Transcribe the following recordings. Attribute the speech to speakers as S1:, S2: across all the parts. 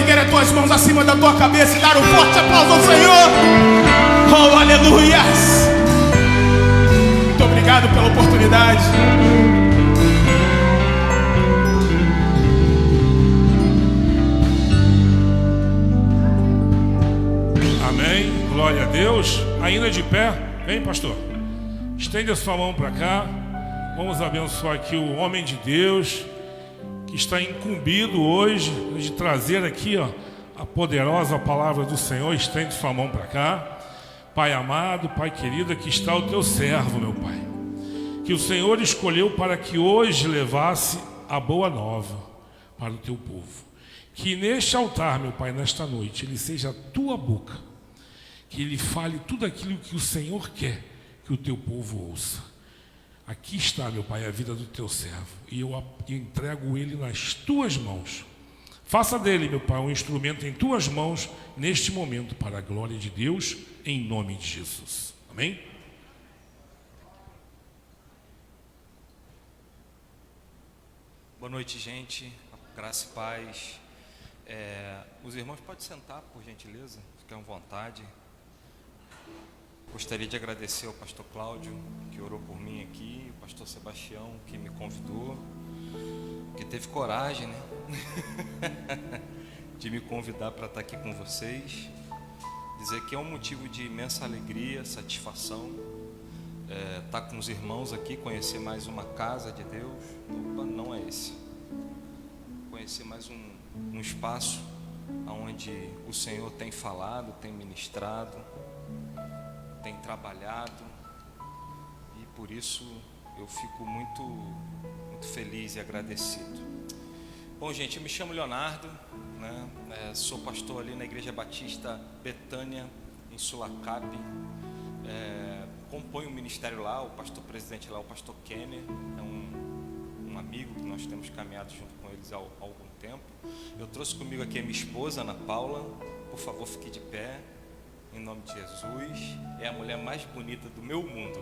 S1: erguer as tuas mãos acima da tua cabeça e dar um forte aplauso ao Senhor. Oh, aleluias. Muito obrigado pela oportunidade.
S2: Amém, glória a Deus. Ainda de pé, vem pastor, estende a sua mão para cá. Vamos abençoar aqui o homem de Deus que está incumbido hoje de trazer aqui, ó, a poderosa palavra do Senhor. Estende sua mão para cá. Pai amado, Pai querido, aqui está o teu servo, meu Pai, que o Senhor escolheu para que hoje levasse a boa nova para o teu povo. Que neste altar, meu Pai, nesta noite, ele seja a tua boca, que ele fale tudo aquilo que o Senhor quer que o teu povo ouça. Aqui está, meu Pai, a vida do teu servo, e eu entrego ele nas tuas mãos. Faça dele, meu Pai, um instrumento em tuas mãos neste momento, para a glória de Deus, em nome de Jesus. Amém?
S3: Boa noite, gente. Graça e paz. Os irmãos podem sentar, por gentileza, fiquem à vontade. Gostaria de agradecer ao pastor Cláudio, que orou por mim aqui, o pastor Sebastião, que me convidou, que teve coragem, né? de me convidar para estar aqui com vocês. Dizer que é um motivo de imensa alegria, satisfação, estar com os irmãos aqui, conhecer mais uma casa de Deus. Opa, não é esse. Conhecer mais um espaço onde o Senhor tem falado, tem ministrado, tem trabalhado, e por isso eu fico muito, muito feliz e agradecido. Bom, gente, eu me chamo Leonardo, né? Sou pastor ali na Igreja Batista Betânia, em Sulacap. Componho o ministério lá, o pastor presidente lá, o pastor Kenner, é um amigo que nós temos caminhado junto com eles há algum tempo. Eu trouxe comigo aqui a minha esposa, Ana Paula. Por favor, fique de pé. Em nome de Jesus, é a mulher mais bonita do meu mundo.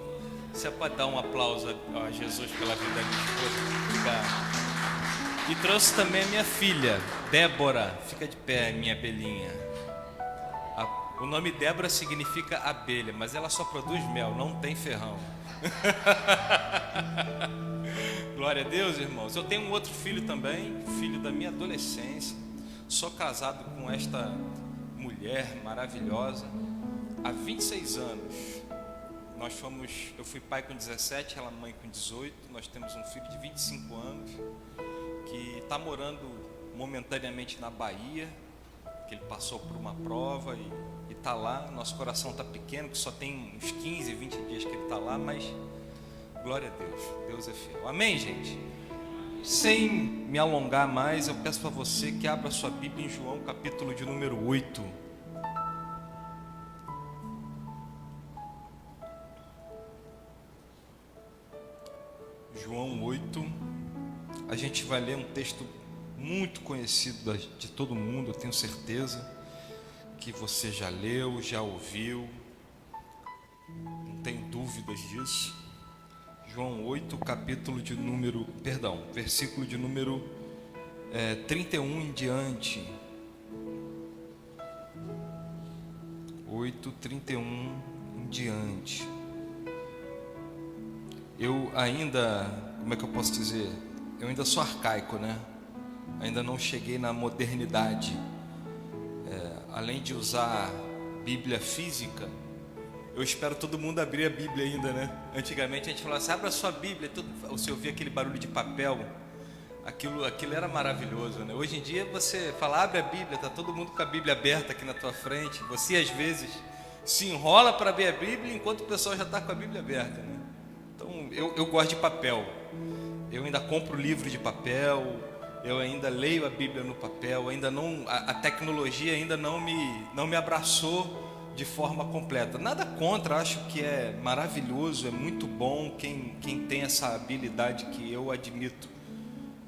S3: Você pode dar um aplauso a Jesus pela vida da minha esposa? Obrigado. E trouxe também a minha filha, Débora. Fica de pé, minha abelhinha. O nome Débora significa abelha, mas ela só produz mel, não tem ferrão. Glória a Deus, irmãos. Eu tenho um outro filho também, filho da minha adolescência. Sou casado com esta mulher maravilhosa há 26 anos. Eu fui pai com 17, ela mãe com 18. Nós temos um filho de 25 anos que está morando momentaneamente na Bahia, que ele passou por uma prova e está lá. Nosso coração está pequeno, que só tem uns 15, 20 dias que ele está lá, mas glória a Deus, Deus é fiel. Amém, gente? Sem me alongar mais, eu peço para você que abra sua Bíblia em João, capítulo de número 8. João 8. A gente vai ler um texto muito conhecido de todo mundo, eu tenho certeza que você já leu, já ouviu, não tem dúvidas disso. João 8, versículo de número 31 em diante. 8, 31 em diante. Eu ainda, como é que eu posso dizer? Eu ainda sou arcaico, né? Ainda não cheguei na modernidade. Além de usar Bíblia física, eu espero todo mundo abrir a Bíblia ainda, né? Antigamente a gente falava assim, abra a sua Bíblia. Você ouvia aquele barulho de papel. Aquilo era maravilhoso, né? Hoje em dia você fala, abre a Bíblia, tá todo mundo com a Bíblia aberta aqui na tua frente. Você às vezes se enrola para abrir a Bíblia enquanto o pessoal já está com a Bíblia aberta, né? Então eu gosto de papel. Eu ainda compro livro de papel. Eu ainda leio a Bíblia no papel. Ainda não, a tecnologia ainda não me abraçou de forma completa. Nada contra, acho que é maravilhoso, é muito bom quem tem essa habilidade que eu admito.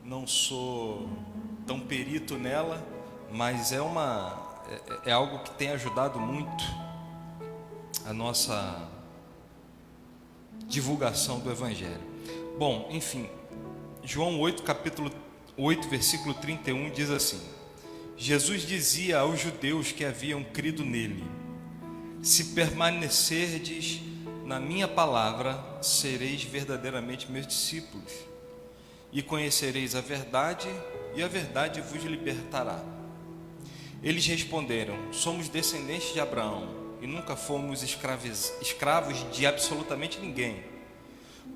S3: Não sou tão perito nela, mas é algo que tem ajudado muito a nossa divulgação do Evangelho. Bom, enfim, João 8, capítulo 8, versículo 31 diz assim: Jesus dizia aos judeus que haviam crido nele: se permanecerdes na minha palavra, sereis verdadeiramente meus discípulos, e conhecereis a verdade, e a verdade vos libertará. Eles responderam: somos descendentes de Abraão, e nunca fomos escravos de absolutamente ninguém.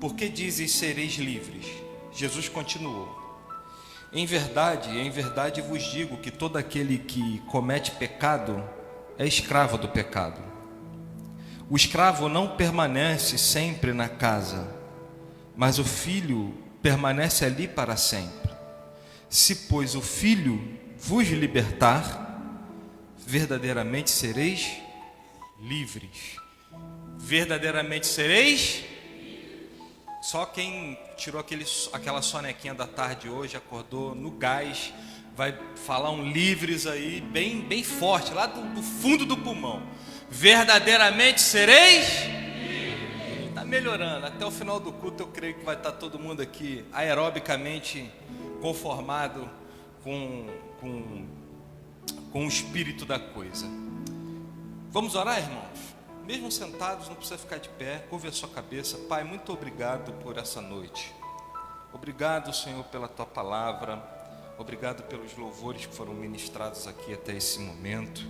S3: Por que dizes sereis livres? Jesus continuou: em verdade vos digo que todo aquele que comete pecado é escravo do pecado. O escravo não permanece sempre na casa, mas o filho permanece ali para sempre. Se, pois, o filho vos libertar, verdadeiramente sereis livres. Verdadeiramente sereis. Só quem tirou aquela sonequinha da tarde hoje, acordou no gás, vai falar um livres aí, bem forte, lá do fundo do pulmão. Verdadeiramente sereis. Está melhorando. Até o final do culto eu creio que vai estar todo mundo aqui aerobicamente conformado com o espírito da coisa. Vamos orar, irmãos? Mesmo sentados, não precisa ficar de pé. Curve a sua cabeça. Pai, muito obrigado por essa noite. Obrigado, Senhor, pela tua palavra. Obrigado pelos louvores que foram ministrados aqui até esse momento.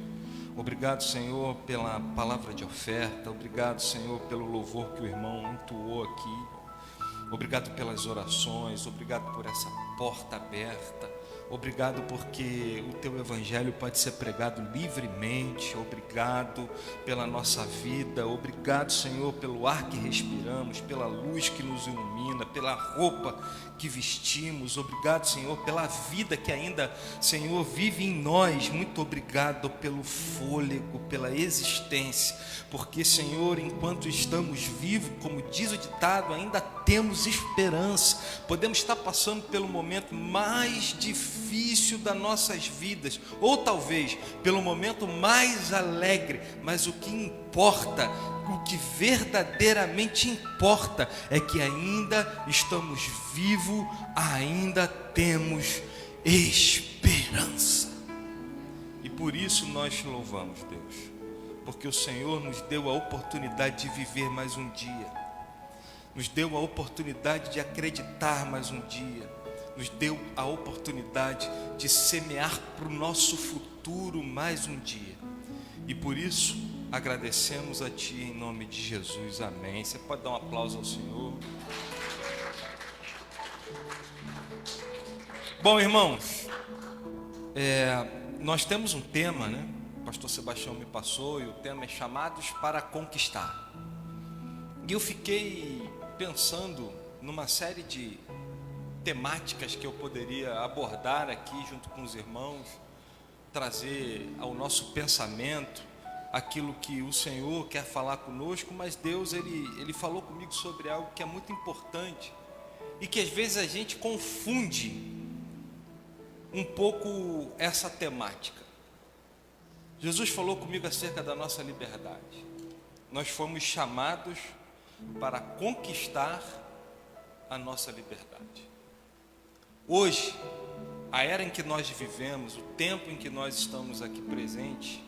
S3: Obrigado, Senhor, pela palavra de oferta. Obrigado, Senhor, pelo louvor que o irmão entoou aqui. Obrigado pelas orações. Obrigado por essa porta aberta. Obrigado porque o teu evangelho pode ser pregado livremente. Obrigado pela nossa vida. Obrigado, Senhor, pelo ar que respiramos, pela luz que nos ilumina, pela roupa que vestimos. Obrigado, Senhor, pela vida que ainda, Senhor, vive em nós. Muito obrigado pelo fôlego, pela existência, porque, Senhor, enquanto estamos vivos, como diz o ditado, ainda temos esperança. Podemos estar passando pelo momento mais difícil das nossas vidas, ou talvez pelo momento mais alegre, mas o que importa, o que verdadeiramente importa, é que ainda estamos vivos, ainda temos esperança. E por isso nós te louvamos, Deus, porque o Senhor nos deu a oportunidade de viver mais um dia, nos deu a oportunidade de acreditar mais um dia, nos deu a oportunidade de semear para o nosso futuro mais um dia. E por isso agradecemos a Ti em nome de Jesus, amém. Você pode dar um aplauso ao Senhor. Bom, irmãos, nós temos um tema, né? O pastor Sebastião me passou, e o tema é chamados para conquistar. E eu fiquei pensando numa série de temáticas que eu poderia abordar aqui junto com os irmãos, trazer ao nosso pensamento aquilo que o Senhor quer falar conosco, mas Deus, Ele falou comigo sobre algo que é muito importante e que às vezes a gente confunde um pouco essa temática. Jesus falou comigo acerca da nossa liberdade. Nós fomos chamados para conquistar a nossa liberdade. Hoje, a era em que nós vivemos, o tempo em que nós estamos aqui presentes,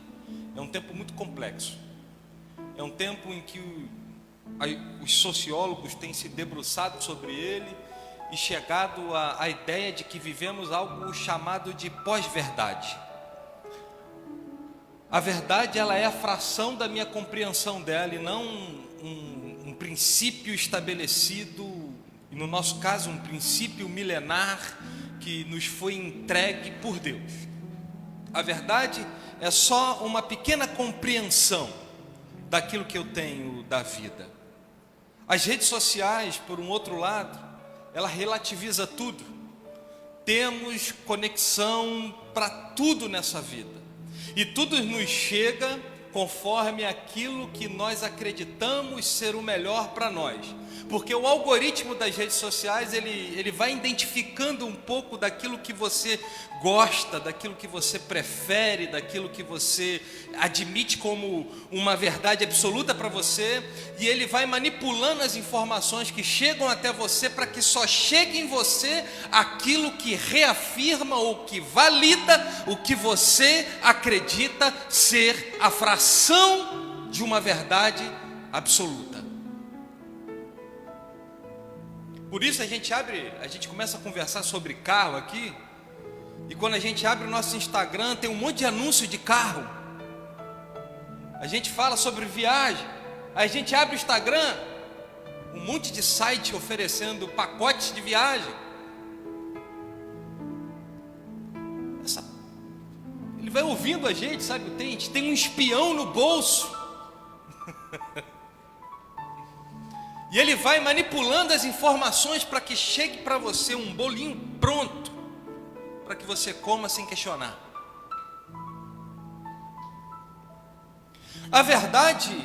S3: é um tempo muito complexo. É um tempo em que os sociólogos têm se debruçado sobre ele e chegado à ideia de que vivemos algo chamado de pós-verdade. A verdade, ela é a fração da minha compreensão dela e não um princípio estabelecido, e no nosso caso um princípio milenar que nos foi entregue por Deus. A verdade é só uma pequena compreensão daquilo que eu tenho da vida. As redes sociais, por um outro lado, ela relativiza tudo. Temos conexão para tudo nessa vida, e tudo nos chega conforme aquilo que nós acreditamos ser o melhor para nós. Porque o algoritmo das redes sociais, ele vai identificando um pouco daquilo que você gosta, daquilo que você prefere, daquilo que você admite como uma verdade absoluta para você, e ele vai manipulando as informações que chegam até você para que só chegue em você aquilo que reafirma ou que valida o que você acredita ser a fração de uma verdade absoluta. Por isso a gente começa a conversar sobre carro aqui, e quando a gente abre o nosso Instagram, tem um monte de anúncio de carro. A gente fala sobre viagem, a gente abre o Instagram, um monte de site oferecendo pacotes de viagem. Ele vai ouvindo a gente, sabe? A gente tem um espião no bolso. E ele vai manipulando as informações para que chegue para você um bolinho pronto, para que você coma sem questionar. A verdade,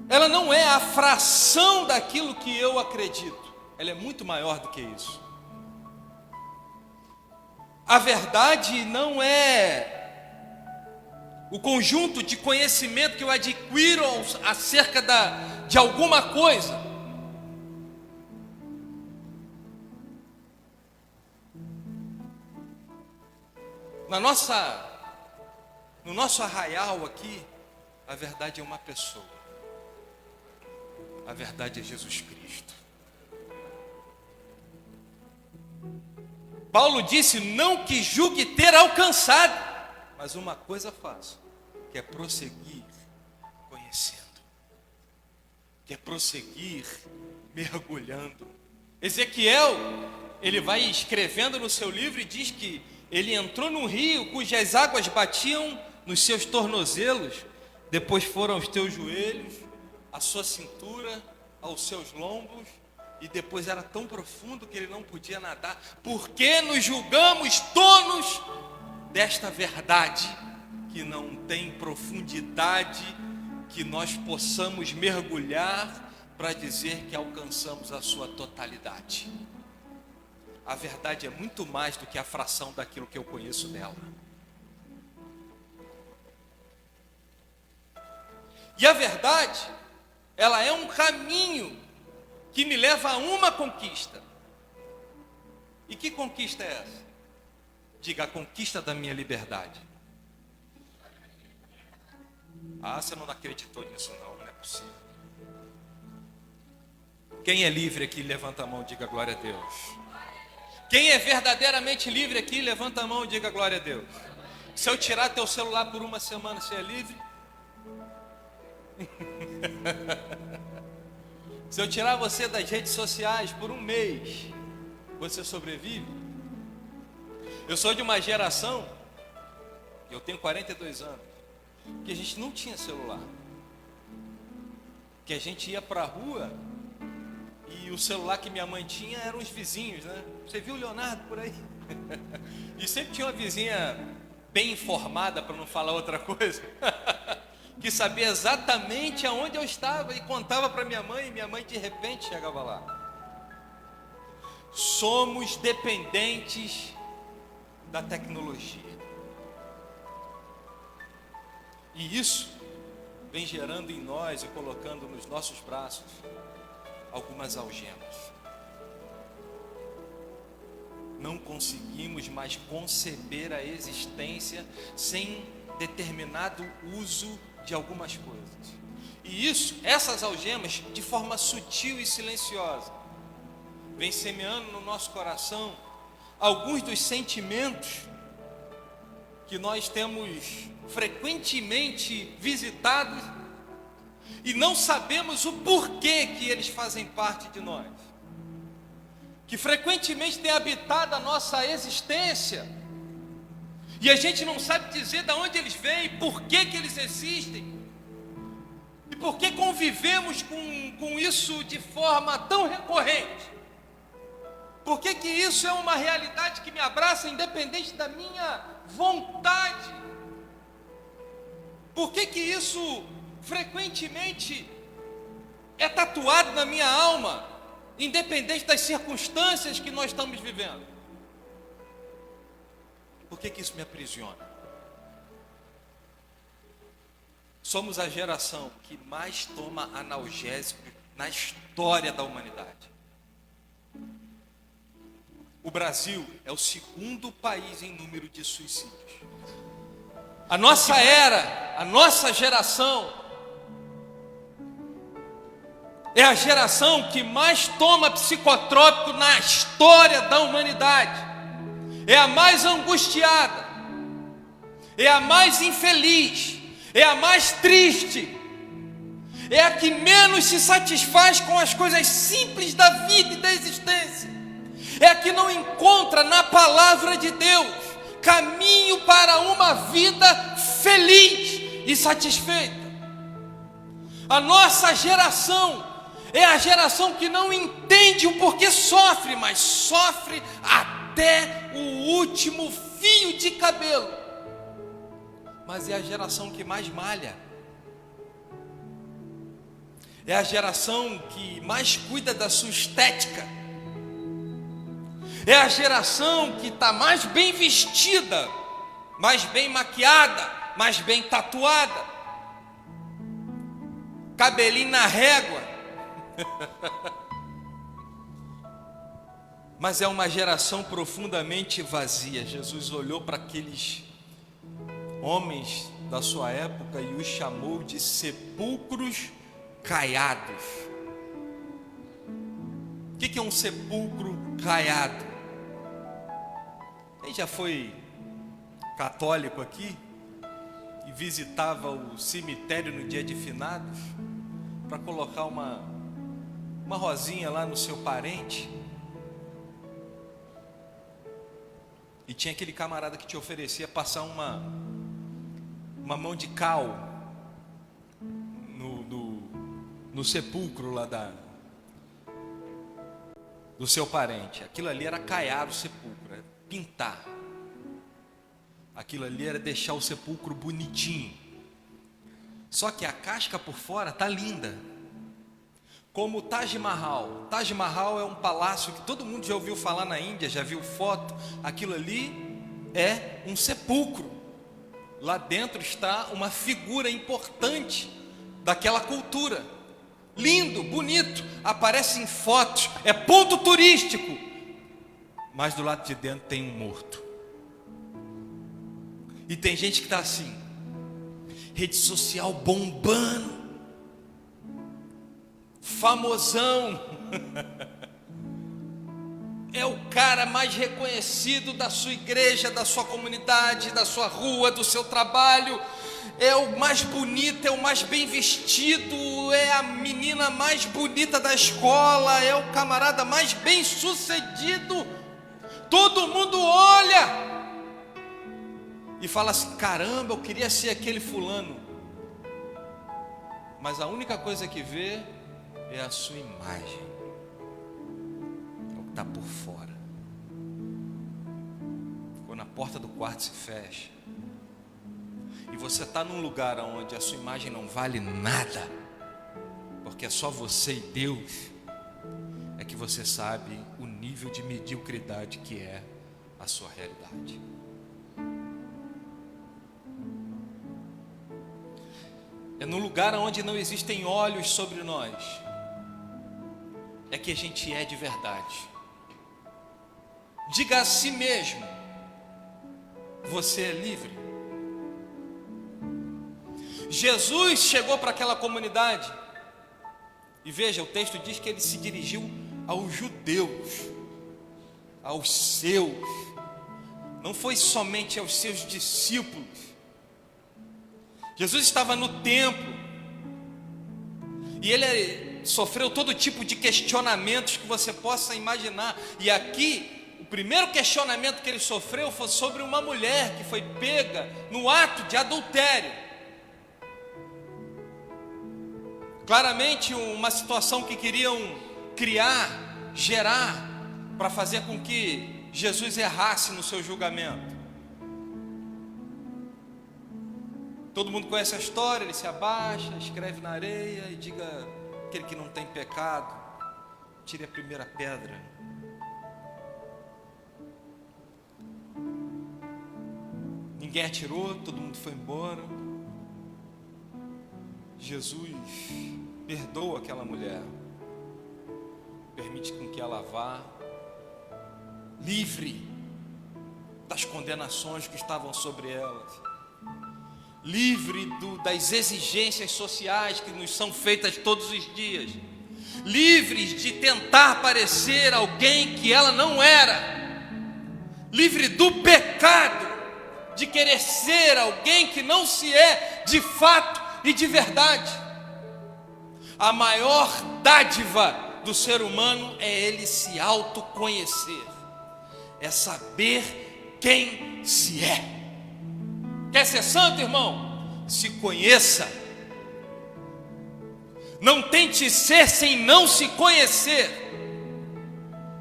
S3: ela não é a fração daquilo que eu acredito, ela é muito maior do que isso. A verdade não é o conjunto de conhecimento que eu adquiro acerca de alguma coisa. No nosso arraial aqui, a verdade é uma pessoa. A verdade é Jesus Cristo. Paulo disse: não que julgue ter alcançado, mas uma coisa faço, que é prosseguir conhecendo, que é prosseguir mergulhando. Ezequiel, ele vai escrevendo no seu livro e diz que ele entrou num rio cujas águas batiam nos seus tornozelos, depois foram aos teus joelhos, à sua cintura, aos seus lombos, e depois era tão profundo que ele não podia nadar. Porque nos julgamos donos desta verdade que não tem profundidade que nós possamos mergulhar para dizer que alcançamos a sua totalidade. A verdade é muito mais do que a fração daquilo que eu conheço dela. E a verdade, ela é um caminho que me leva a uma conquista. E que conquista é essa? Diga: a conquista da minha liberdade. Ah, você não acreditou nisso não, não é possível. Quem é livre aqui, levanta a mão e diga glória a Deus. Quem é verdadeiramente livre aqui, levanta a mão e diga glória a Deus. Se eu tirar teu celular por uma semana, você é livre? Se eu tirar você das redes sociais por um mês, você sobrevive? Eu sou de uma geração, eu tenho 42 anos, que a gente não tinha celular, que a gente ia para a rua e o celular que minha mãe tinha eram os vizinhos, né? Você viu o Leonardo por aí? E sempre tinha uma vizinha bem informada, para não falar outra coisa, que sabia exatamente aonde eu estava e contava para minha mãe, e minha mãe de repente chegava lá. Somos dependentes da tecnologia. E isso vem gerando em nós e colocando nos nossos braços algumas algemas. Não conseguimos mais conceber a existência sem determinado uso de algumas coisas. E isso, essas algemas, de forma sutil e silenciosa, vem semeando no nosso coração alguns dos sentimentos que nós temos frequentemente visitados e não sabemos o porquê que eles fazem parte de nós, que frequentemente tem habitado a nossa existência, e a gente não sabe dizer de onde eles vêm, por que eles existem, e por que convivemos com isso de forma tão recorrente. Por que isso é uma realidade que me abraça independente da minha vontade? Por que que isso frequentemente é tatuado na minha alma, independente das circunstâncias que nós estamos vivendo? Por que que isso me aprisiona? Somos a geração que mais toma analgésico na história da humanidade. O Brasil é o segundo país em número de suicídios. A nossa era, a nossa geração, é a geração que mais toma psicotrópico na história da humanidade. É a mais angustiada, é a mais infeliz, é a mais triste, é a que menos se satisfaz com as coisas simples da vida e da existência, é a que não encontra na palavra de Deus caminho para uma vida feliz e satisfeita. A nossa geração é a geração que não entende o porquê sofre, mas sofre até o último fio de cabelo. Mas é a geração que mais malha, é a geração que mais cuida da sua estética, é a geração que está mais bem vestida, mais bem maquiada, mais bem tatuada, cabelinho na régua. Mas é uma geração profundamente vazia. Jesus olhou para aqueles homens da sua época e os chamou de sepulcros caiados. O que é um sepulcro caiado? Quem já foi católico aqui e visitava o cemitério no dia de finados para colocar uma rosinha lá no seu parente? E tinha aquele camarada que te oferecia passar uma mão de cal no sepulcro lá do seu parente. Aquilo ali era caiar o sepulcro, era pintar. Aquilo ali era deixar o sepulcro bonitinho. Só que a casca por fora tá linda. Como o Taj Mahal. Taj Mahal é um palácio que todo mundo já ouviu falar na Índia, já viu foto. Aquilo ali é um sepulcro. Lá dentro está uma figura importante daquela cultura. Lindo, bonito, aparece em fotos, é ponto turístico. Mas do lado de dentro tem um morto. E tem gente que está assim, rede social bombando, famosão, é o cara mais reconhecido da sua igreja, da sua comunidade, da sua rua, do seu trabalho, é o mais bonito, é o mais bem vestido, é a menina mais bonita da escola, é o camarada mais bem sucedido. Todo mundo olha e fala assim: caramba, eu queria ser aquele fulano. Mas a única coisa que vê é a sua imagem, é o que está por fora. Quando a porta do quarto se fecha e você está num lugar onde a sua imagem não vale nada, porque é só você e Deus, é que você sabe o nível de mediocridade que é a sua realidade. É no lugar onde não existem olhos sobre nós, é que a gente é de verdade. Diga a si mesmo: você é livre. Jesus chegou para aquela comunidade, e veja, o texto diz que ele se dirigiu aos judeus, aos seus, não foi somente aos seus discípulos. Jesus estava no templo, e ele sofreu todo tipo de questionamentos que você possa imaginar. E aqui, o primeiro questionamento que ele sofreu foi sobre uma mulher que foi pega no ato de adultério. Claramente uma situação que queriam criar, gerar, para fazer com que Jesus errasse no seu julgamento. Todo mundo conhece a história, ele se abaixa, escreve na areia e diga: aquele que não tem pecado, tire a primeira pedra. Ninguém atirou, todo mundo foi embora. Jesus perdoa aquela mulher, permite com que ela vá, livre das condenações que estavam sobre elas, livre das exigências sociais que nos são feitas todos os dias, livres de tentar parecer alguém que ela não era, livre do pecado de querer ser alguém que não se é de fato e de verdade. A maior dádiva do ser humano é ele se autoconhecer, é saber quem se é. Quer ser santo, irmão? Se conheça. Não tente ser sem não se conhecer,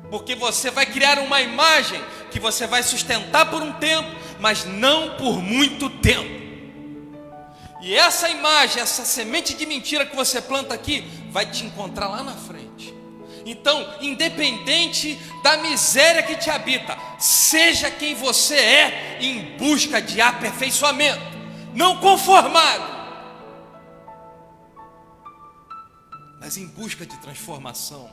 S3: porque você vai criar uma imagem que você vai sustentar por um tempo, mas não por muito tempo. E essa imagem, essa semente de mentira que você planta aqui, vai te encontrar lá na frente. Então, independente da miséria que te habita, seja quem você é em busca de aperfeiçoamento, não conformado, mas em busca de transformação.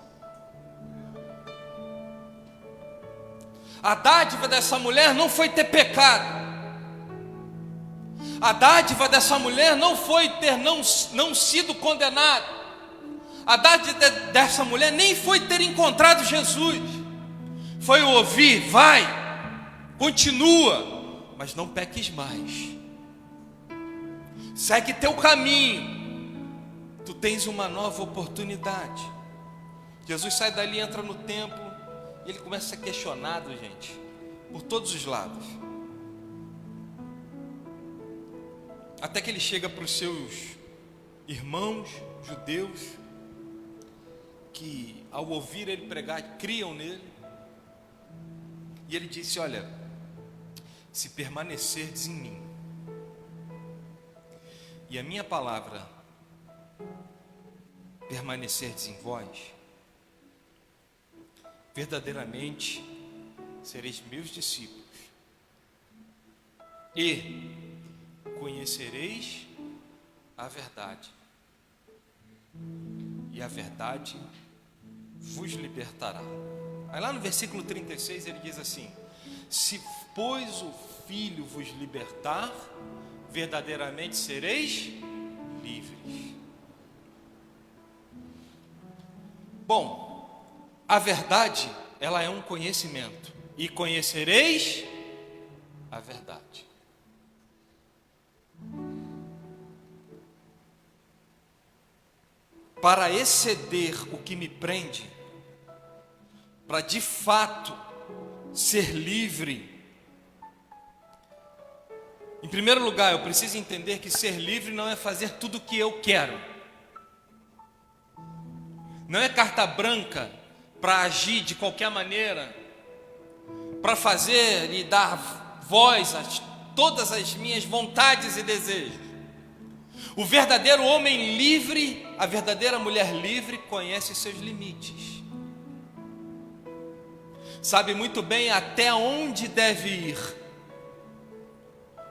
S3: A dádiva dessa mulher não foi ter pecado. A dádiva dessa mulher não foi ter não sido condenado. A dádiva dessa mulher nem foi ter encontrado Jesus. Foi ouvir: vai, continua, mas não peques mais. Segue teu caminho. Tu tens uma nova oportunidade. Jesus sai dali, entra no templo, e ele começa a ser questionado, gente, por todos os lados. Até que ele chega para os seus irmãos judeus, que ao ouvir ele pregar, criam nele. E ele disse: olha, se permanecerdes em mim, e a minha palavra permanecerdes em vós, verdadeiramente sereis meus discípulos, e conhecereis a verdade, e a verdade vos libertará. Aí lá no versículo 36 ele diz assim: se pois o Filho vos libertar, verdadeiramente sereis livres. Bom, a verdade, ela é um conhecimento, e conhecereis a verdade. Para exceder o que me prende, para de fato ser livre, em primeiro lugar, eu preciso entender que ser livre não é fazer tudo o que eu quero, não é carta branca para agir de qualquer maneira, para fazer e dar voz a todas as minhas vontades e desejos. O verdadeiro homem livre, a verdadeira mulher livre, conhece seus limites, sabe muito bem até onde deve ir,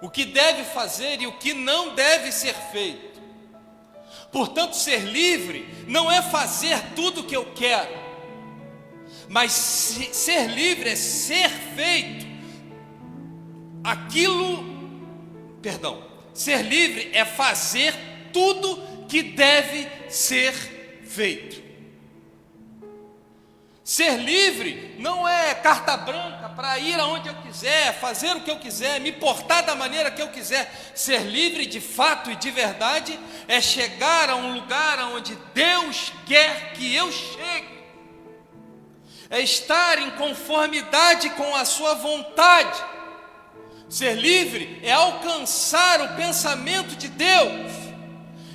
S3: o que deve fazer e o que não deve ser feito. Portanto, ser livre não é fazer tudo o que eu quero, mas ser livre é ser feito ser livre é fazer tudo que deve ser feito. Ser livre não é carta branca para ir aonde eu quiser, fazer o que eu quiser, me portar da maneira que eu quiser. Ser livre de fato e de verdade é chegar a um lugar onde Deus quer que eu chegue, é estar em conformidade com a sua vontade. Ser livre é alcançar o pensamento de Deus,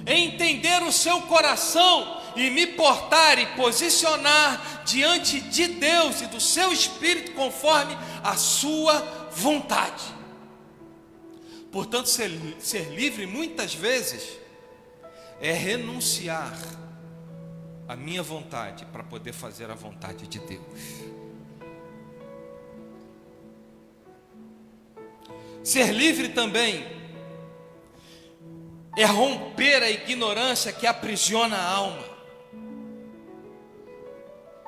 S3: é entender o seu coração e me portar e posicionar diante de Deus e do seu Espírito conforme a sua vontade. Portanto, ser livre muitas vezes é renunciar à minha vontade para poder fazer a vontade de Deus. Ser livre também é romper a ignorância que aprisiona a alma.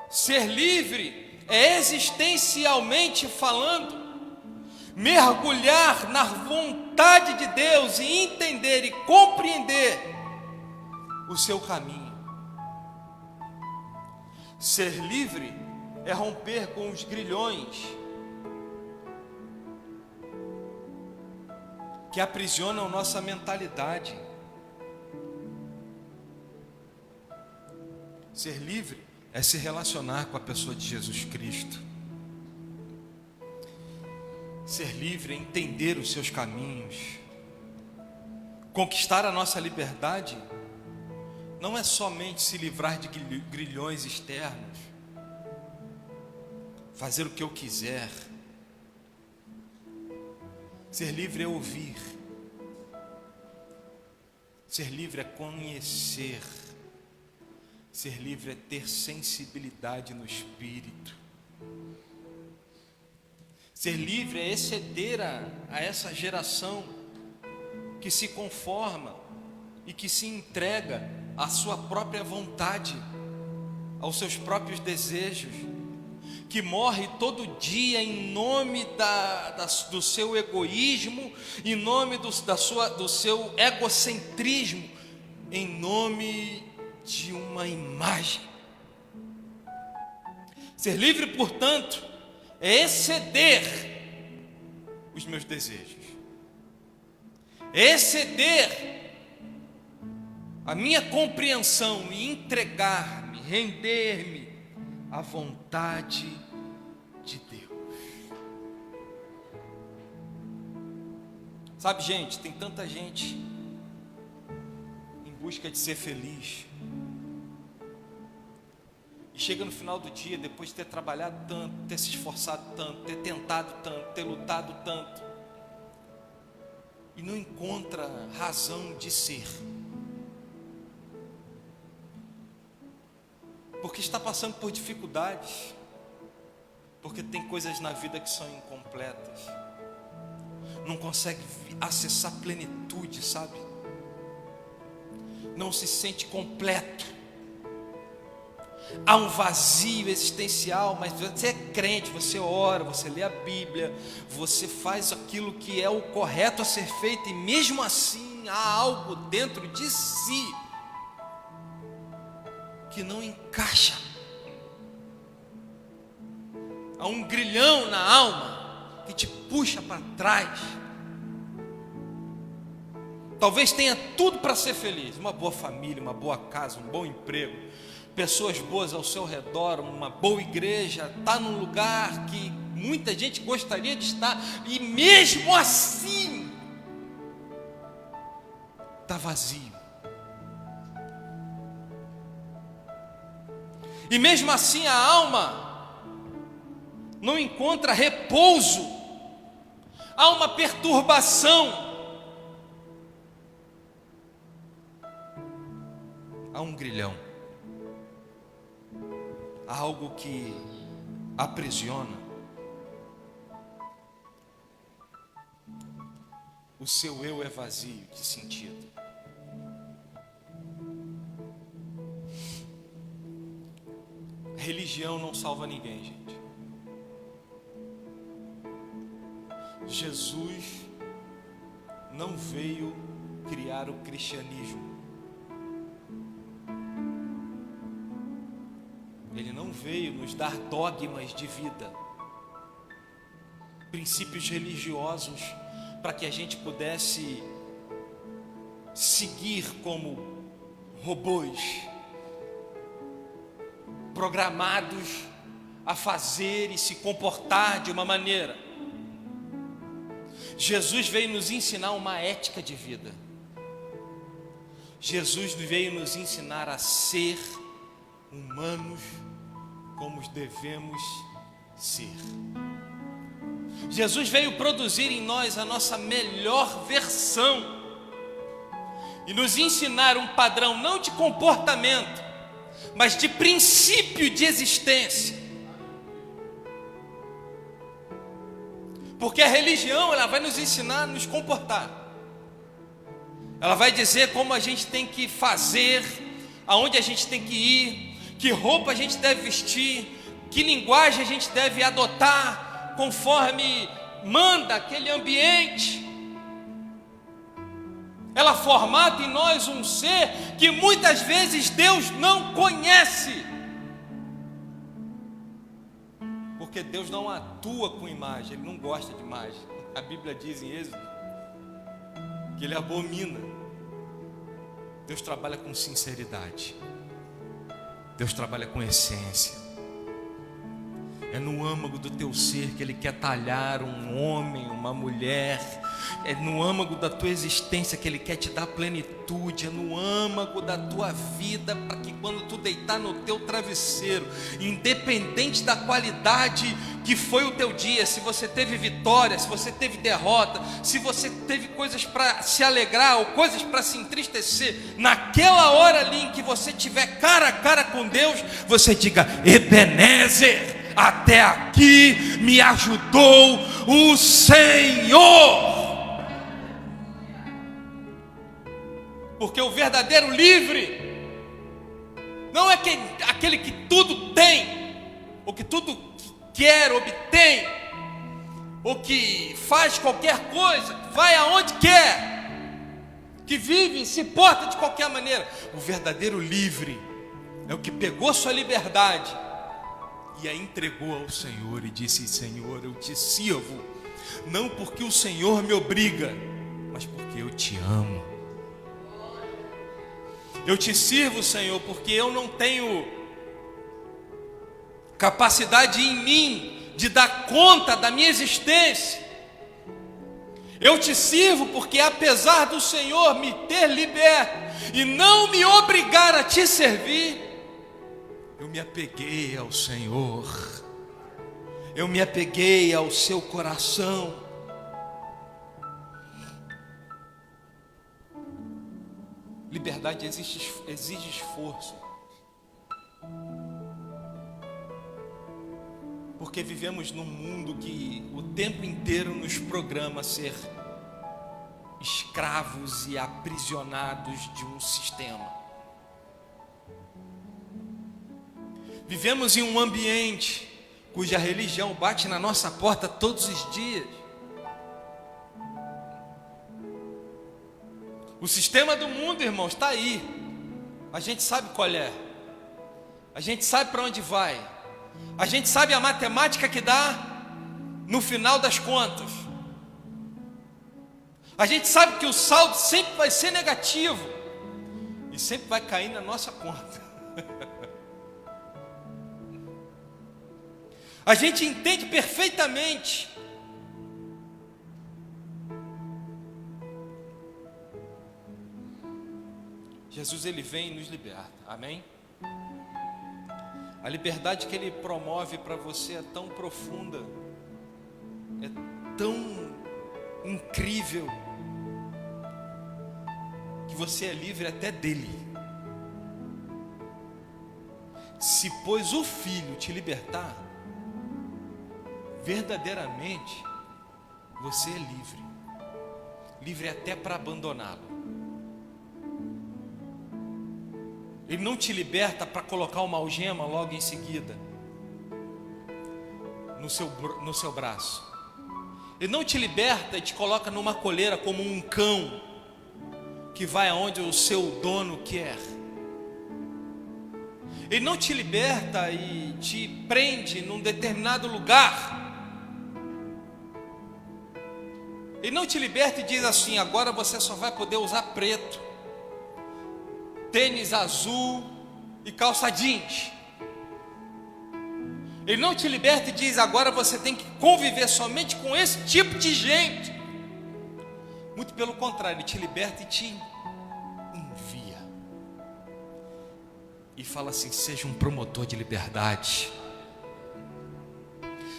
S3: Ser livre é, existencialmente falando, mergulhar na vontade de Deus e entender e compreender o seu caminho. Ser livre é romper com os grilhões que aprisionam nossa mentalidade. Ser livre é se relacionar com a pessoa de Jesus Cristo. Ser livre é entender os seus caminhos. Conquistar a nossa liberdade não é somente se livrar de grilhões externos, fazer o que eu quiser. Ser livre é ouvir. Ser livre é conhecer. Ser livre é ter sensibilidade no espírito. Ser livre é exceder a essa geração que se conforma e que se entrega à sua própria vontade, aos seus próprios desejos, que morre todo dia em nome do seu egoísmo, em nome do seu egocentrismo, em nome de uma imagem. Ser livre, portanto, é exceder os meus desejos, é exceder a minha compreensão e entregar-me, render-me à vontade de Deus. Sabe, gente, tem tanta gente em busca de ser feliz, e chega no final do dia, depois de ter trabalhado tanto, ter se esforçado tanto, ter tentado tanto, ter lutado tanto, e não encontra razão de ser, porque está passando por dificuldades, porque tem coisas na vida que são incompletas, não consegue acessar plenitude, sabe? Não se sente completo. Há um vazio existencial, mas você é crente, você ora, você lê a Bíblia, você faz aquilo que é o correto a ser feito, e mesmo assim há algo dentro de si que não encaixa. Há um grilhão na alma que te puxa para trás. Talvez tenha tudo para ser feliz, uma boa família, uma boa casa, um bom emprego, pessoas boas ao seu redor, uma boa igreja, está num lugar que muita gente gostaria de estar, e mesmo assim está vazio. E mesmo assim a alma não encontra repouso, há uma perturbação, há um grilhão, há algo que aprisiona. O seu eu é vazio de sentido. Religião não salva ninguém, gente. Jesus não veio criar o cristianismo. Ele não veio nos dar dogmas de vida, princípios religiosos, para que a gente pudesse seguir como robôs, programados a fazer e se comportar de uma maneira. Jesus veio nos ensinar uma ética de vida. Jesus veio nos ensinar a ser humanos como devemos ser. Jesus veio produzir em nós a nossa melhor versão e nos ensinar um padrão não de comportamento, mas de princípio de existência. Porque a religião, ela vai nos ensinar a nos comportar. Ela vai dizer como a gente tem que fazer, aonde a gente tem que ir, que roupa a gente deve vestir, que linguagem a gente deve adotar, conforme manda aquele ambiente. Ela formata em nós um ser que muitas vezes Deus não conhece. Porque Deus não atua com imagem, Ele não gosta de imagem. A Bíblia diz em Êxodo que Ele abomina. Deus trabalha com sinceridade. Deus trabalha com essência. É no âmago do teu ser que Ele quer talhar um homem, uma mulher. É no âmago da tua existência que Ele quer te dar plenitude. É no âmago da tua vida, para que quando tu deitar no teu travesseiro, independente da qualidade que foi o teu dia, se você teve vitória, se você teve derrota, se você teve coisas para se alegrar ou coisas para se entristecer, naquela hora ali em que você tiver cara a cara com Deus, você diga: Ebenezer, até aqui me ajudou o Senhor. Porque o verdadeiro livre não é aquele que tudo tem, ou que tudo quer, obtém, ou que faz qualquer coisa, vai aonde quer, que vive e se porta de qualquer maneira. O verdadeiro livre é o que pegou sua liberdade e a entregou ao Senhor e disse: Senhor, eu te sirvo, não porque o Senhor me obriga, mas porque eu te amo. Eu te sirvo, Senhor, porque eu não tenho capacidade em mim de dar conta da minha existência. Eu te sirvo porque, apesar do Senhor me ter liberto e não me obrigar a te servir, eu me apeguei ao Senhor, eu me apeguei ao seu coração. Liberdade exige esforço, porque vivemos num mundo que o tempo inteiro nos programa a ser escravos e aprisionados de um sistema. Vivemos em um ambiente cuja religião bate na nossa porta todos os dias. O sistema do mundo, irmãos, está aí. A gente sabe qual é. A gente sabe para onde vai. A gente sabe a matemática que dá no final das contas. A gente sabe que o saldo sempre vai ser negativo e sempre vai cair na nossa conta. A gente entende perfeitamente. Jesus, Ele vem e nos liberta, amém? A liberdade que Ele promove para você é tão profunda, é tão incrível, que você é livre até dele. Se pois o Filho te libertar, verdadeiramente você é livre, livre até para abandoná-lo. Ele não te liberta para colocar uma algema logo em seguida no seu braço. Ele não te liberta e te coloca numa coleira como um cão que vai aonde o seu dono quer. Ele não te liberta e te prende num determinado lugar. Ele não te liberta e diz assim: agora você só vai poder usar preto, tênis azul e calça jeans. Ele não te liberta e diz: agora você tem que conviver somente com esse tipo de gente. Muito pelo contrário, Ele te liberta e te envia. E fala assim: seja um promotor de liberdade.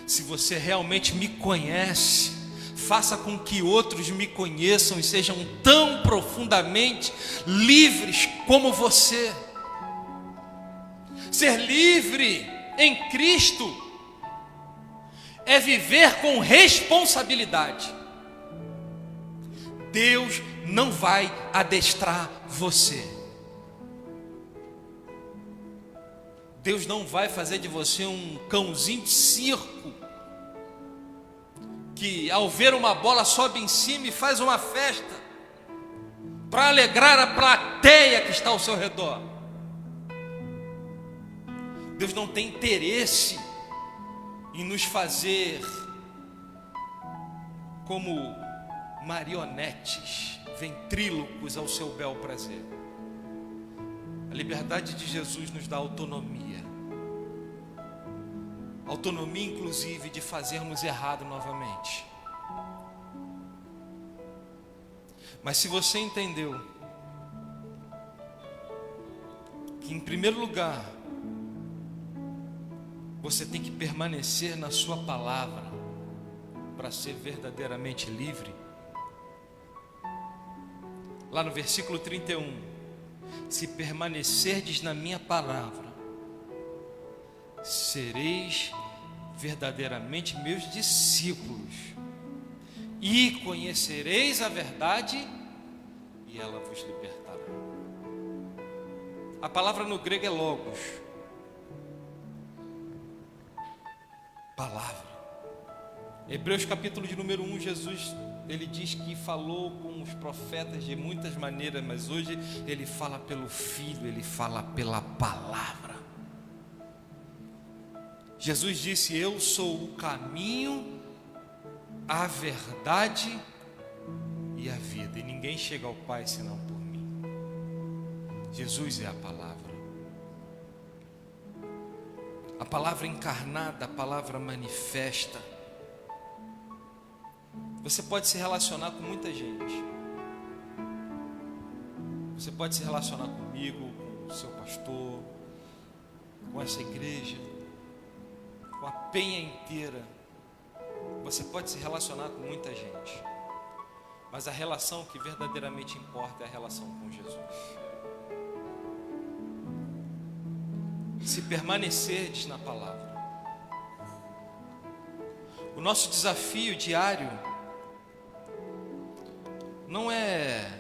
S3: Se você realmente me conhece, faça com que outros me conheçam e sejam tão profundamente livres como você. Ser livre em Cristo é viver com responsabilidade. Deus não vai adestrar você. Deus não vai fazer de você um cãozinho de circo que ao ver uma bola sobe em cima e faz uma festa para alegrar a plateia que está ao seu redor. Deus não tem interesse em nos fazer como marionetes, ventrílocos ao seu bel prazer. A liberdade de Jesus nos dá autonomia. Autonomia, inclusive, de fazermos errado novamente. Mas se você entendeu que, em primeiro lugar, você tem que permanecer na sua palavra para ser verdadeiramente livre, lá no versículo 31, se permanecerdes na minha palavra, sereis verdadeiramente meus discípulos, e conhecereis a verdade, e ela vos libertará. A palavra no grego é logos, palavra. Hebreus capítulo de número 1, Jesus, ele diz que falou com os profetas de muitas maneiras, mas hoje ele fala pelo Filho, ele fala pela palavra. Jesus disse: eu sou o caminho, a verdade e a vida, e ninguém chega ao Pai senão por mim. Jesus é a palavra. A palavra encarnada, a palavra manifesta. Você pode se relacionar com muita gente. Você pode se relacionar comigo, com o seu pastor, com essa igreja, com a penha inteira. Você pode se relacionar com muita gente. Mas a relação que verdadeiramente importa é a relação com Jesus. Se permanecerdes na palavra. O nosso desafio diário não é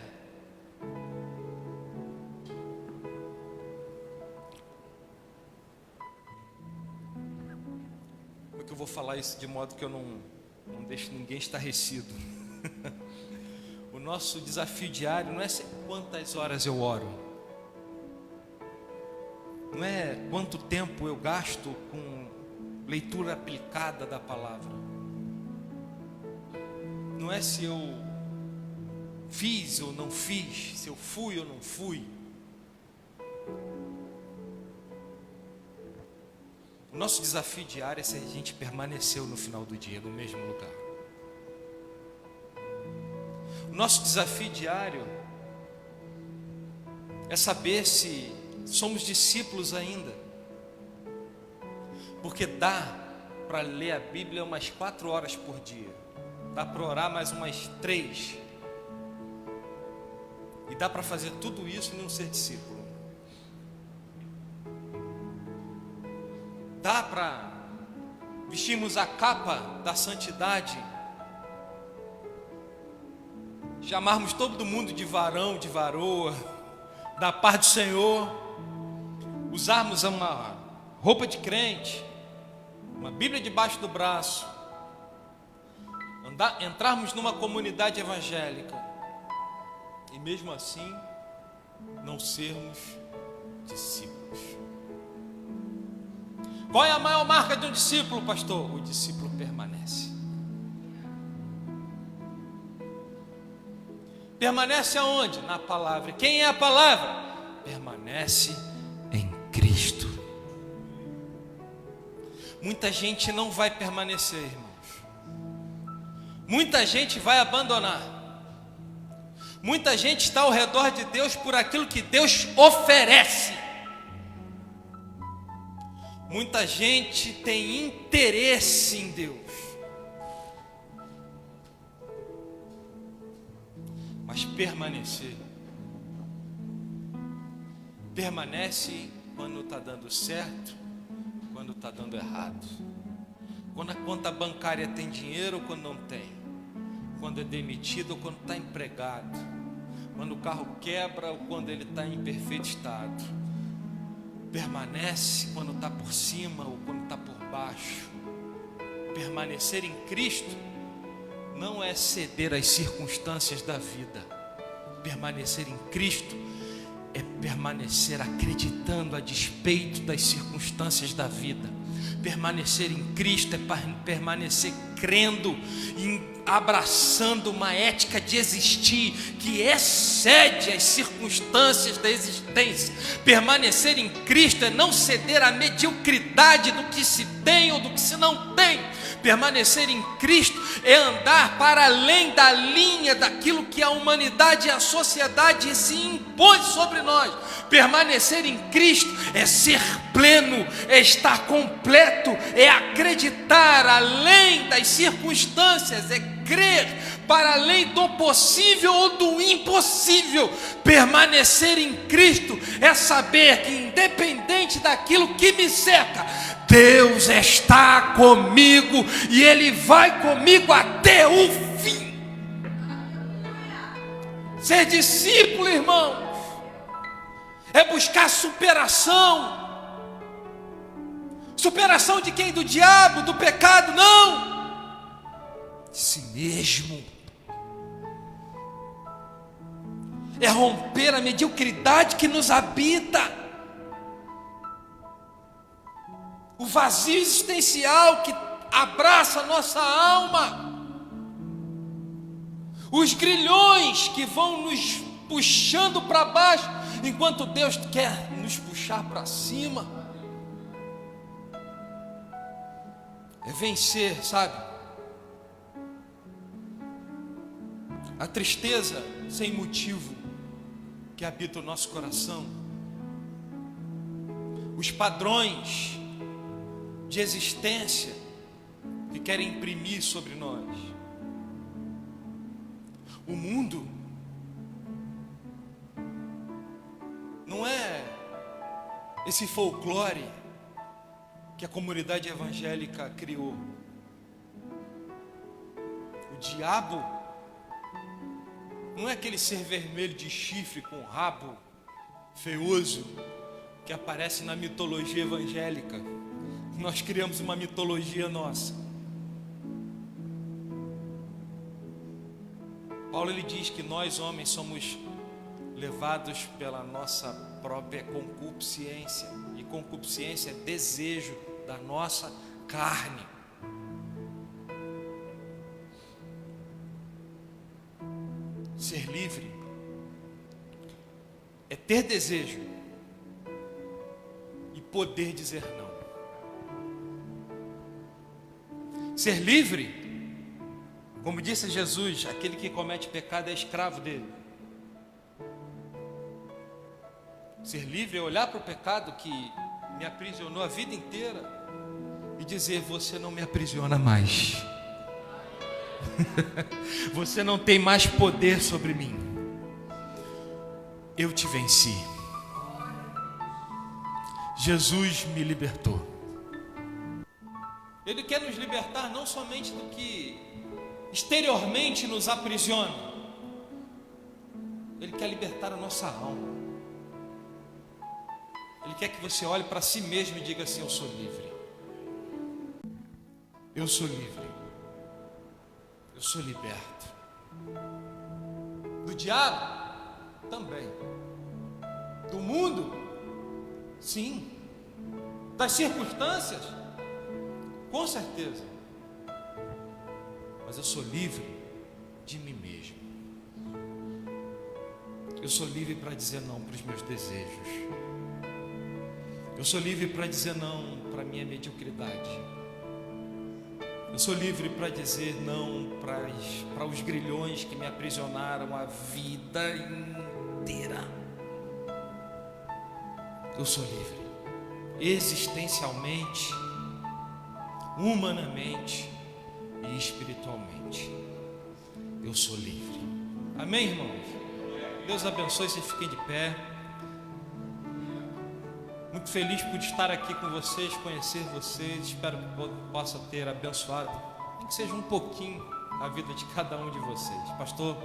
S3: como é que eu vou falar isso de modo que eu não deixo ninguém estarrecido. O nosso desafio diário não é quantas horas eu oro, não é quanto tempo eu gasto com leitura aplicada da palavra, não é se eu fiz ou não fiz, se eu fui ou não fui. O nosso desafio diário é se a gente permaneceu no final do dia no mesmo lugar. O nosso desafio diário é saber se somos discípulos ainda, porque dá para ler a Bíblia umas 4 horas por dia, dá para orar mais umas 3, e dá para fazer tudo isso e não ser discípulo. Dá para vestirmos a capa da santidade, chamarmos todo mundo de varão, de varoa, da paz do Senhor, usarmos uma roupa de crente, uma Bíblia debaixo do braço, entrarmos numa comunidade evangélica e mesmo assim não sermos discípulos. Qual é a maior marca de um discípulo, pastor? O discípulo permanece. Permanece aonde? Na palavra. Quem é a palavra? Permanece em Cristo. Muita gente não vai permanecer, irmãos. Muita gente vai abandonar. Muita gente está ao redor de Deus por aquilo que Deus oferece. Muita gente tem interesse em Deus, mas permanece quando está dando certo, quando está dando errado, quando a conta bancária tem dinheiro ou quando não tem, quando é demitido ou quando está empregado, quando o carro quebra ou quando ele está em perfeito estado. Permanece quando está por cima ou quando está por baixo. Permanecer em Cristo não é ceder às circunstâncias da vida. Permanecer em Cristo é permanecer acreditando a despeito das circunstâncias da vida. Permanecer em Cristo é permanecer crendo e abraçando uma ética de existir que excede as circunstâncias da existência. Permanecer em Cristo é não ceder à mediocridade do que se tem ou do que se não tem. Permanecer em Cristo é andar para além da linha daquilo que a humanidade e a sociedade se impõe sobre nós. Permanecer em Cristo é ser pleno, é estar completo, é acreditar além das circunstâncias, é crer para além do possível ou do impossível. Permanecer em Cristo é saber que independente daquilo que me cerca, Deus está comigo e Ele vai comigo até o fim. Ser discípulo, irmãos, é buscar superação. Superação de quem? Do diabo, do pecado? Não, de si mesmo. É romper a mediocridade que nos habita, o vazio existencial que abraça a nossa alma, os grilhões que vão nos puxando para baixo, enquanto Deus quer nos puxar para cima. É vencer, sabe? A tristeza sem motivo que habita o nosso coração, os padrões de existência que querem imprimir sobre nós. O mundo não é esse folclore que a comunidade evangélica criou. O diabo não é aquele ser vermelho de chifre com rabo feioso que aparece na mitologia evangélica. Nós criamos uma mitologia nossa. Paulo ele diz que nós homens somos levados pela nossa própria concupiscência, e concupiscência é desejo da nossa carne. Ser livre é ter desejo e poder dizer não. Ser livre, como disse Jesus, aquele que comete pecado é escravo dele. Ser livre é olhar para o pecado que me aprisionou a vida inteira e dizer: você não me aprisiona mais. Você não tem mais poder sobre mim. Eu te venci. Jesus me libertou. Ele quer nos libertar não somente do que exteriormente nos aprisiona. Ele quer libertar a nossa alma. Ele quer que você olhe para si mesmo e diga assim: eu sou livre. Eu sou livre. Eu sou liberto. Do diabo? Também. Do mundo? Sim. Das circunstâncias? Com certeza. Mas eu sou livre de mim mesmo. Eu sou livre para dizer não para os meus desejos. Eu sou livre para dizer não para a minha mediocridade. Eu sou livre para dizer não para os grilhões que me aprisionaram a vida inteira. Eu sou livre. existencialmente, humanamente e espiritualmente. Eu sou livre. Amém, irmãos? Deus abençoe, vocês fiquem de pé. Muito feliz por estar aqui com vocês, conhecer vocês. Espero que possa ter abençoado, nem que seja um pouquinho, a vida de cada um de vocês. Pastor,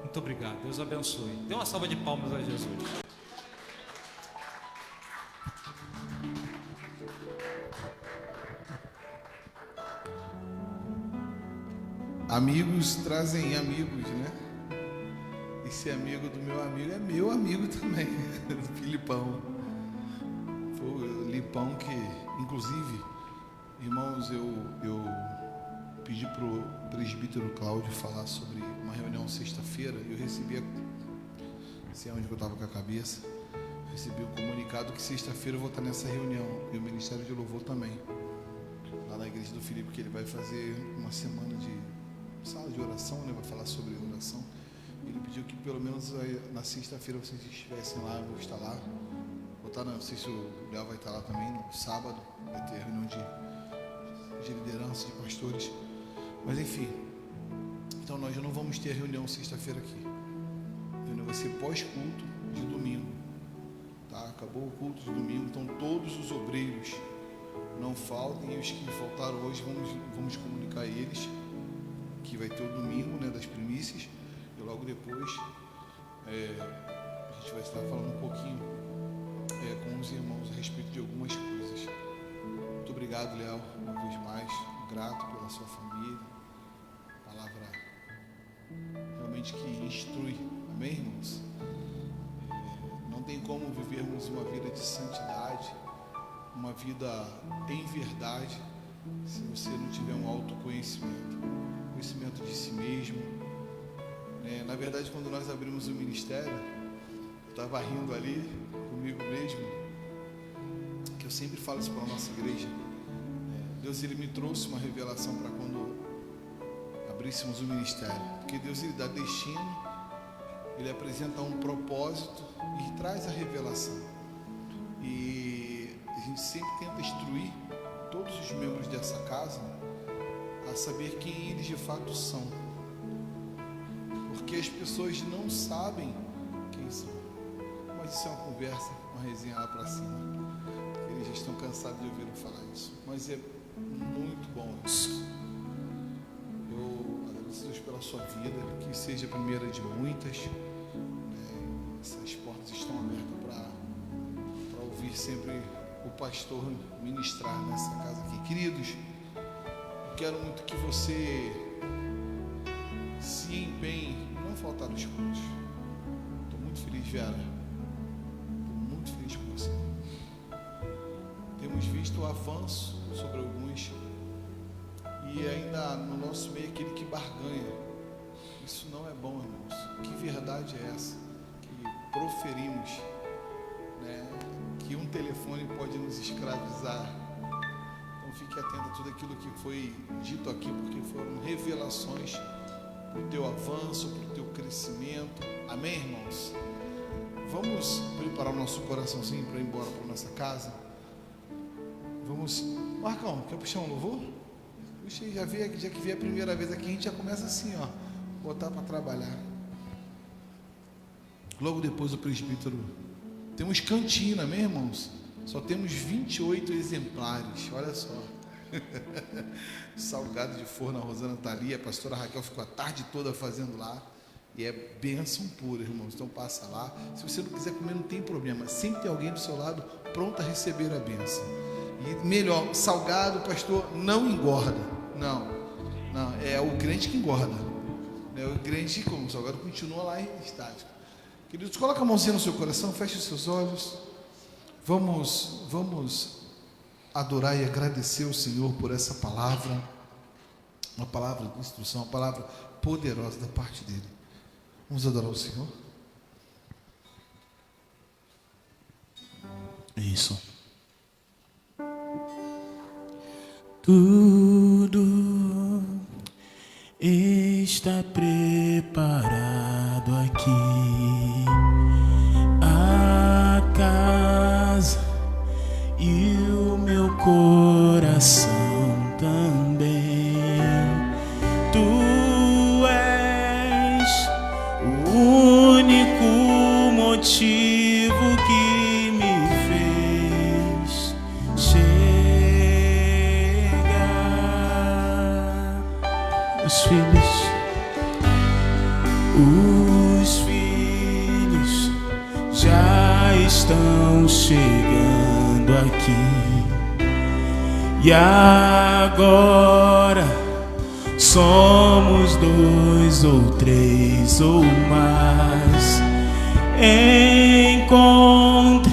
S3: muito obrigado. Deus abençoe. Dê uma salva de palmas a Jesus.
S1: Amigos trazem amigos, né? Esse amigo do meu amigo é meu amigo também, do Filipão. Foi o Lipão que, inclusive, irmãos, eu pedi para o presbítero Cláudio falar sobre uma reunião sexta-feira. Eu recebi, não sei onde eu estava com a cabeça, recebi um comunicado que sexta-feira eu vou estar nessa reunião, e o Ministério de Louvor também, lá na igreja do Filipe, que ele vai fazer uma semana de sala de oração, né? Vai falar sobre oração. Ele pediu que pelo menos na sexta-feira vocês estivessem lá. Eu vou estar lá. Vou estar, não sei se o Léo vai estar lá também. No sábado vai ter reunião de liderança, de pastores. Mas enfim, então nós já não vamos ter reunião sexta-feira aqui. A reunião vai ser pós-culto de domingo, tá? Acabou o culto de domingo, então todos os obreiros não faltem, e os que faltaram hoje vamos comunicar a eles que vai ter o domingo, né, das primícias, e logo depois a gente vai estar falando um pouquinho com os irmãos a respeito de algumas coisas. Muito obrigado, Léo, uma vez mais, grato pela sua família, palavra realmente que instrui, amém, irmãos? Não tem como vivermos uma vida de santidade, uma vida em verdade, se você não tiver um autoconhecimento, conhecimento de si mesmo. Na verdade, quando nós abrimos o ministério, eu estava rindo ali comigo mesmo, que eu sempre falo isso para a nossa igreja. Deus, ele me trouxe uma revelação para quando abríssemos o ministério, porque Deus, ele dá destino, ele apresenta um propósito e traz a revelação, e a gente sempre tenta instruir todos os membros dessa casa a saber quem eles de fato são, porque as pessoas não sabem quem são. Mas isso é uma conversa, uma resenha lá para cima, eles já estão cansados de ouvir eu falar isso, mas é muito bom isso. Eu agradeço a Deus pela sua vida, que seja a primeira de muitas, essas portas estão abertas para ouvir sempre o pastor ministrar nessa casa aqui. Queridos, eu quero muito que você se empenhe em não faltar nos cultos. Estou muito feliz, Vera. Estou muito feliz com você. Temos visto o avanço sobre alguns, e ainda no nosso meio aquele que barganha. Isso não é bom, irmãos. Que verdade é essa que proferimos, né? Que um telefone pode nos escravizar. Então fique atento a tudo aquilo que foi dito aqui, porque foram revelações para o teu avanço, para o teu crescimento. Amém, irmãos? Vamos preparar o nosso coraçãozinho para ir embora para nossa casa. Vamos. Marcão, quer puxar um louvor? Puxa, já que vier a primeira vez aqui, a gente já começa assim, ó, botar para trabalhar. Logo depois o presbítero. Temos cantina, amém, irmãos? Só temos 28 exemplares, olha só. Salgado de forno, a Rosana está ali, a pastora Raquel ficou a tarde toda fazendo lá. E é bênção pura, irmãos. Então passa lá. Se você não quiser comer, não tem problema. Sempre tem alguém do seu lado pronto a receber a bênção. E melhor, salgado, pastor, não engorda. Não, é o crente que engorda. É o crente que, como o salgado continua lá em estático. Queridos, coloca a mãozinha no seu coração, feche os seus olhos. Vamos adorar e agradecer o Senhor por essa palavra, uma palavra de instrução, uma palavra poderosa da parte dele. Vamos adorar o Senhor?
S4: Isso. Tudo está preparado aqui. A casa e único motivo que me fez chegar. Os filhos já estão chegando aqui. E agora somos 2 ou 3 ou mais. Encontre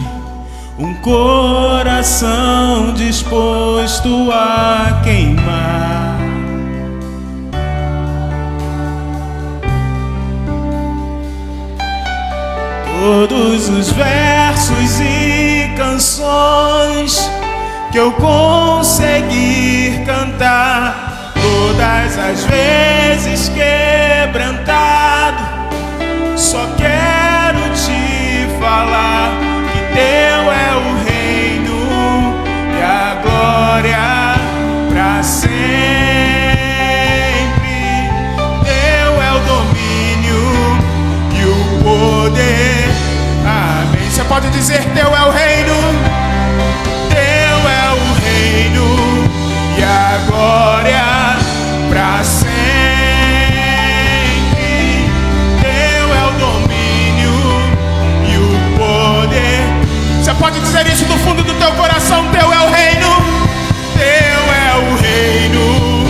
S4: um coração disposto a queimar. Todos os versos e canções que eu conseguir cantar, todas as vezes quebrantado, só quero te falar que teu é o reino e a glória pra sempre. Teu é o domínio e o poder. Amém. Você pode dizer: teu é o reino, teu é o reino e a glória pra sempre. Teu é o domínio e o poder. Você pode dizer isso do fundo do teu coração: teu é o reino, teu é o reino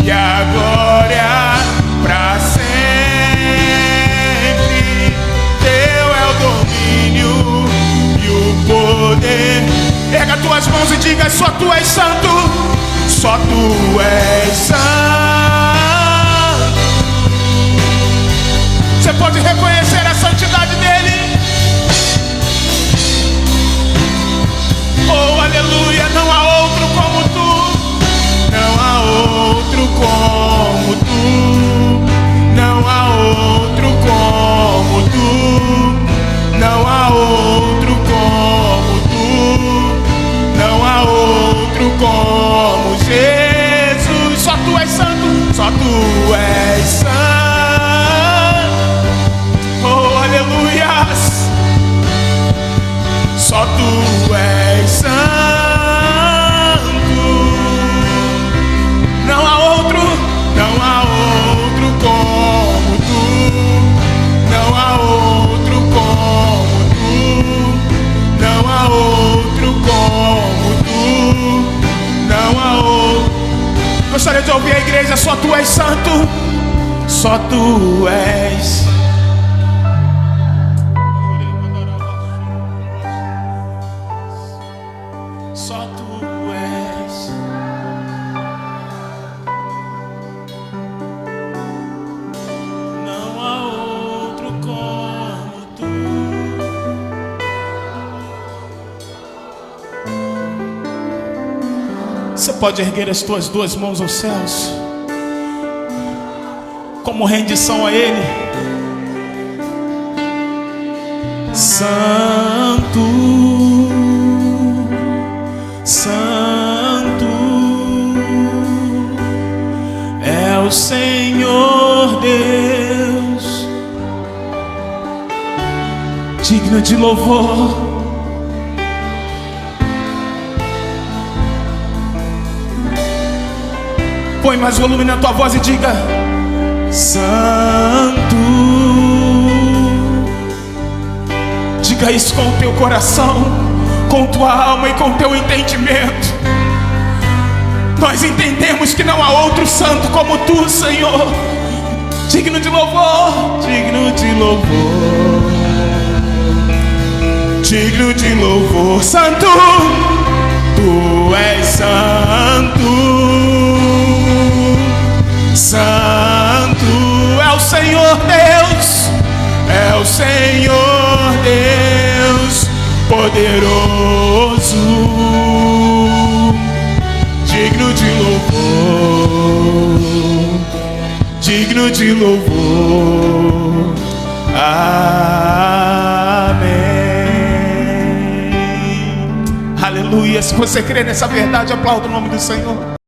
S4: e a glória pra sempre. Teu é o domínio e o poder. Erga tuas mãos e diga: só tu és santo, só tu és santo. Você pode reconhecer a santidade dele? Oh, aleluia! Não há outro como tu, não há outro como tu, não há outro como tu, não há outro como tu, não há outro como Jesus. Só tu és santo, só tu és santo. Oh, aleluias! Só tu és santo. Não há outro como tu, não há outro como tu, não há outro como tu, não há outro. Gostaria de ouvir a igreja: só tu és santo, só tu és. Só tu és. Não há outro como tu. Você pode erguer as tuas 2 mãos aos céus como rendição a ele. Santo, santo é o Senhor Deus, digno de louvor. Põe mais volume na tua voz e diga: santo. Diga isso com o teu coração, com tua alma e com teu entendimento. Nós entendemos que não há outro santo como tu, Senhor. Digno de louvor, digno de louvor, digno de louvor. Santo, tu és santo. Santo é o Senhor Deus, é o Senhor Deus poderoso, digno de louvor, digno de louvor. Amém. Aleluia. Se você crê nessa verdade, aplauda o nome do Senhor.